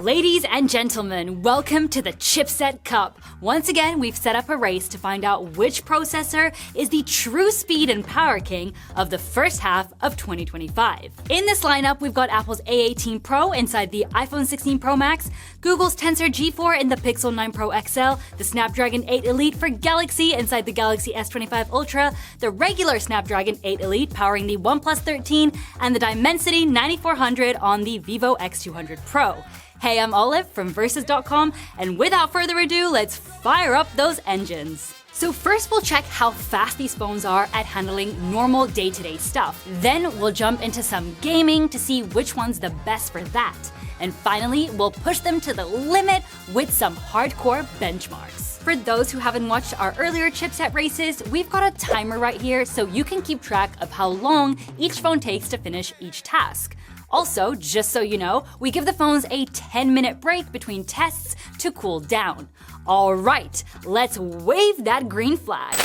Ladies and gentlemen, welcome to the Chipset Cup. Once again, we've set up a race to find out which processor is the true speed and power king of the first half of 2025. In this lineup, we've got Apple's A18 Pro inside the iPhone 16 Pro Max, Google's Tensor G4 in the Pixel 9 Pro XL, the Snapdragon 8 Elite for Galaxy inside the Galaxy S25 Ultra, the regular Snapdragon 8 Elite powering the OnePlus 13, and the Dimensity 9400 on the Vivo X200 Pro. Hey, I'm Olive from Versus.com, and without further ado, let's fire up those engines. So first we'll check how fast these phones are at handling normal day-to-day stuff. Then we'll jump into some gaming to see which one's the best for that. And finally, we'll push them to the limit with some hardcore benchmarks. For those who haven't watched our earlier chipset races, we've got a timer right here so you can keep track of how long each phone takes to finish each task. Also, just so you know, we give the phones a 10-minute break between tests to cool down. All right, let's wave that green flag.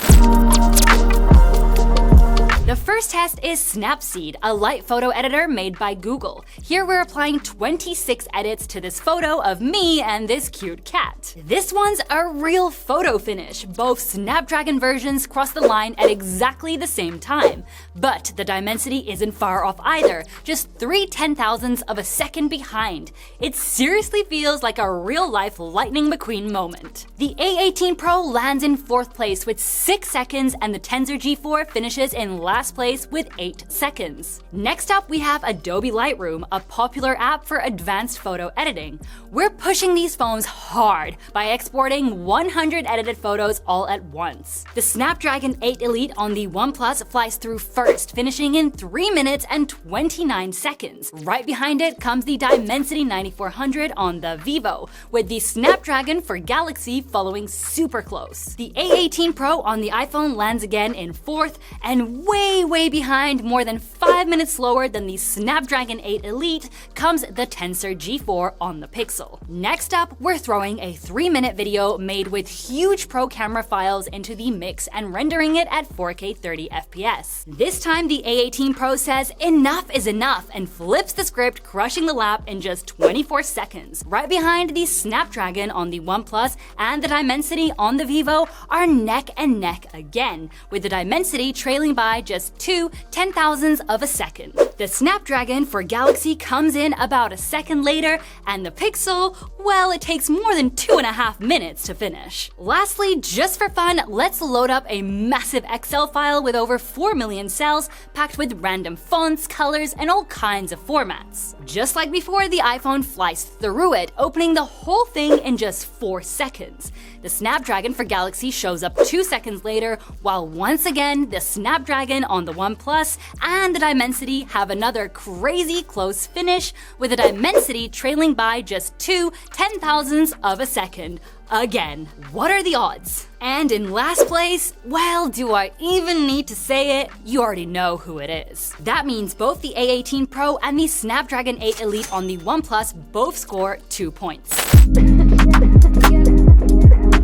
The first test is Snapseed, a light photo editor made by Google. Here we're applying 26 edits to this photo of me and this cute cat. This one's a real photo finish. Both Snapdragon versions cross the line at exactly the same time. But the Dimensity isn't far off either, just 3/10,000ths of a second behind. It seriously feels like a real-life Lightning McQueen moment. The A18 Pro lands in 4th place with 6 seconds, and the Tensor G4 finishes in last place with 8 seconds. Next up, we have Adobe Lightroom, a popular app for advanced photo editing. We're pushing these phones hard by exporting 100 edited photos all at once. The Snapdragon 8 Elite on the OnePlus flies through first, finishing in 3 minutes and 29 seconds. Right behind it comes the Dimensity 9400 on the Vivo, with the Snapdragon for Galaxy following super close. The A18 Pro on the iPhone lands again in 4th, and way behind, more than 5 minutes slower than the Snapdragon 8 Elite, comes the Tensor G4 on the Pixel. Next up, we're throwing a 3-minute video made with huge pro camera files into the mix and rendering it at 4K 30 FPS. This time, the A18 Pro says enough is enough and flips the script, crushing the lap in just 24 seconds. Right behind, the Snapdragon on the OnePlus and the Dimensity on the Vivo are neck and neck again, with the Dimensity trailing by just 2/10,000ths of a second. The Snapdragon for Galaxy comes in about a second later, and the Pixel, well, it takes more than 2.5 minutes to finish. Lastly, just for fun, let's load up a massive Excel file with over 4 million cells packed with random fonts, colors, and all kinds of formats. Just like before, the iPhone flies through it, opening the whole thing in just 4 seconds. The Snapdragon for Galaxy shows up 2 seconds later, while once again, the Snapdragon on the OnePlus and the Dimensity have another crazy close finish, with the Dimensity trailing by just 2/10,000ths of a second. Again, what are the odds? And in last place, well, do I even need to say it? You already know who it is. That means both the A18 Pro and the Snapdragon 8 Elite on the OnePlus both score 2 points.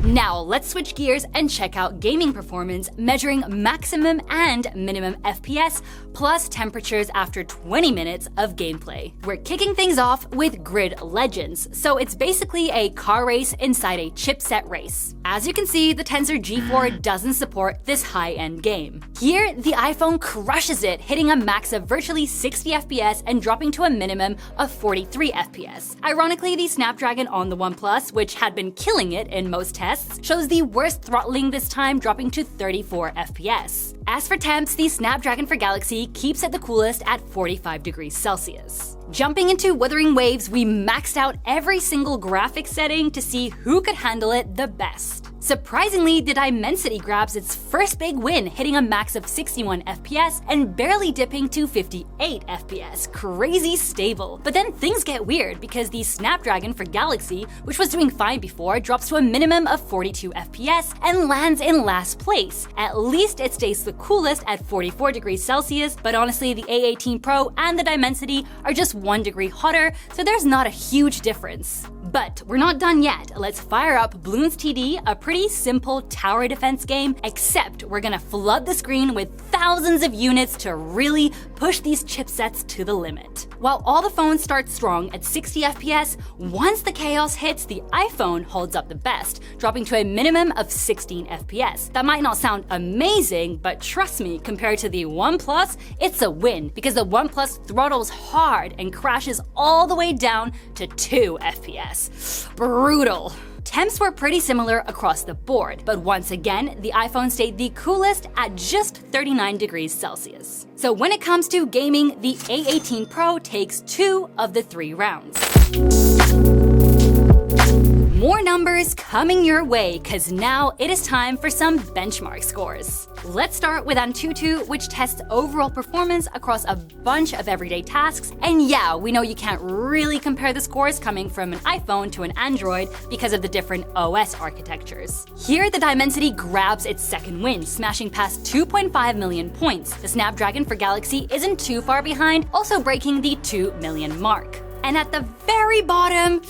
Now, let's switch gears and check out gaming performance, measuring maximum and minimum FPS, plus temperatures after 20 minutes of gameplay. We're kicking things off with Grid Legends, so it's basically a car race inside a chipset race. As you can see, the Tensor G4 doesn't support this high-end game. Here, the iPhone crushes it, hitting a max of virtually 60 FPS and dropping to a minimum of 43 FPS. Ironically, the Snapdragon on the OnePlus, which had been killing it in most tests, shows the worst throttling this time, dropping to 34 FPS. As for temps, the Snapdragon for Galaxy keeps it the coolest at 45 degrees Celsius. Jumping into Wuthering Waves, we maxed out every single graphics setting to see who could handle it the best. Surprisingly, the Dimensity grabs its first big win, hitting a max of 61 FPS and barely dipping to 58 FPS. Crazy stable. But then things get weird because the Snapdragon for Galaxy, which was doing fine before, drops to a minimum of 42 FPS and lands in last place. At least it stays the coolest at 44 degrees Celsius, but honestly, the A18 Pro and the Dimensity are just 1 degree hotter, so there's not a huge difference. But we're not done yet. Let's fire up Bloons TD, a pretty simple tower defense game, except we're gonna flood the screen with thousands of units to really push these chipsets to the limit. While all the phones start strong at 60 FPS, once the chaos hits, the iPhone holds up the best, dropping to a minimum of 16 FPS. That might not sound amazing, but trust me, compared to the OnePlus, it's a win, because the OnePlus throttles hard and crashes all the way down to 2 FPS. Brutal. Temps were pretty similar across the board, but once again, the iPhone stayed the coolest at just 39 degrees Celsius. So when it comes to gaming, the A18 Pro takes 2 of the 3 rounds. More numbers coming your way, cause now it is time for some benchmark scores. Let's start with Antutu, which tests overall performance across a bunch of everyday tasks. And yeah, we know you can't really compare the scores coming from an iPhone to an Android because of the different OS architectures. Here, the Dimensity grabs its second win, smashing past 2.5 million points. The Snapdragon for Galaxy isn't too far behind, also breaking the 2 million mark. And at the very bottom,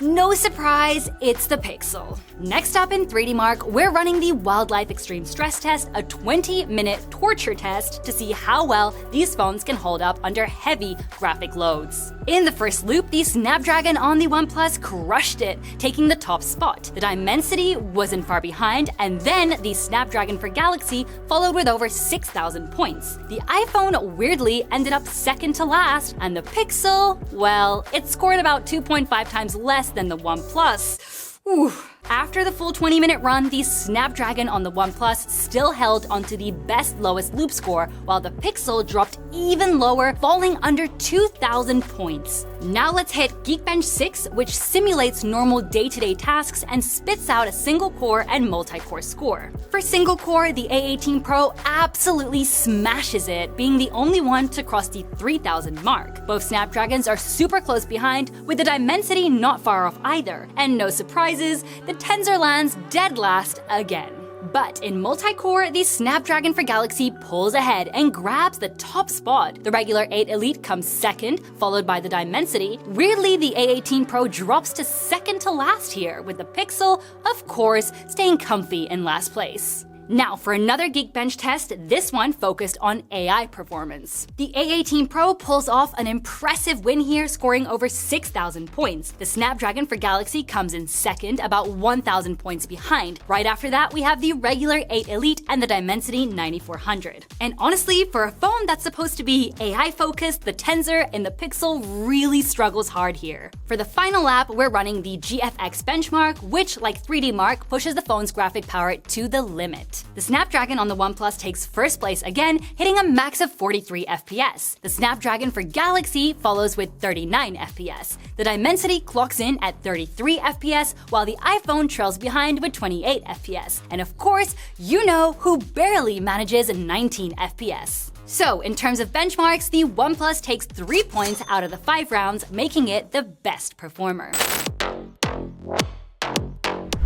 no surprise, it's the Pixel. Next up in 3D Mark, we're running the Wildlife Extreme Stress Test, a 20-minute torture test to see how well these phones can hold up under heavy graphic loads. In the first loop, the Snapdragon on the OnePlus crushed it, taking the top spot. The Dimensity wasn't far behind, and then the Snapdragon for Galaxy followed with over 6,000 points. The iPhone weirdly ended up second to last, and the Pixel, well, it scored about 2.5 times less than the OnePlus. Ooh. After the full 20-minute run, the Snapdragon on the OnePlus still held onto the best lowest loop score, while the Pixel dropped even lower, falling under 2,000 points. Now let's hit Geekbench 6, which simulates normal day-to-day tasks and spits out a single-core and multi-core score. For single-core, the A18 Pro absolutely smashes it, being the only one to cross the 3,000 mark. Both Snapdragons are super close behind, with the Dimensity not far off either. And no surprises, the Tensor lands dead last again. But in multi-core, the Snapdragon for Galaxy pulls ahead and grabs the top spot. The regular 8 Elite comes second, followed by the Dimensity. Weirdly, the A18 Pro drops to second to last here, with the Pixel, of course, staying comfy in last place. Now, for another Geekbench test, this one focused on AI performance. The A18 Pro pulls off an impressive win here, scoring over 6,000 points. The Snapdragon for Galaxy comes in second, about 1,000 points behind. Right after that, we have the regular 8 Elite and the Dimensity 9400. And honestly, for a phone that's supposed to be AI-focused, the Tensor in the Pixel really struggles hard here. For the final lap, we're running the GFX benchmark, which, like 3D Mark, pushes the phone's graphic power to the limit. The Snapdragon on the OnePlus takes first place again, hitting a max of 43 FPS. The Snapdragon for Galaxy follows with 39 FPS. The Dimensity clocks in at 33 FPS, while the iPhone trails behind with 28 FPS. And of course, you know who barely manages 19 FPS. So, in terms of benchmarks, the OnePlus takes 3 points out of the 5 rounds, making it the best performer.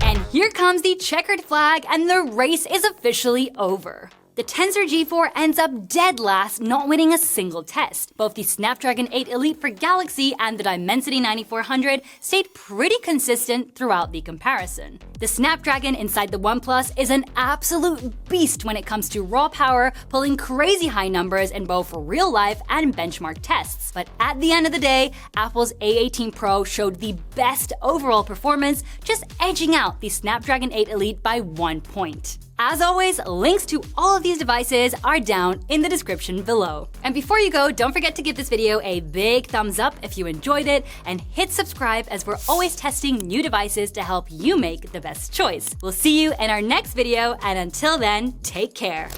And here comes the checkered flag, and the race is officially over. The Tensor G4 ends up dead last, not winning a single test. Both the Snapdragon 8 Elite for Galaxy and the Dimensity 9400 stayed pretty consistent throughout the comparison. The Snapdragon inside the OnePlus is an absolute beast when it comes to raw power, pulling crazy high numbers in both real-life and benchmark tests. But at the end of the day, Apple's A18 Pro showed the best overall performance, just edging out the Snapdragon 8 Elite by 1 point. As always, links to all of these devices are down in the description below. And before you go, don't forget to give this video a big thumbs up if you enjoyed it, and hit subscribe as we're always testing new devices to help you make the best choice. We'll see you in our next video, and until then, take care.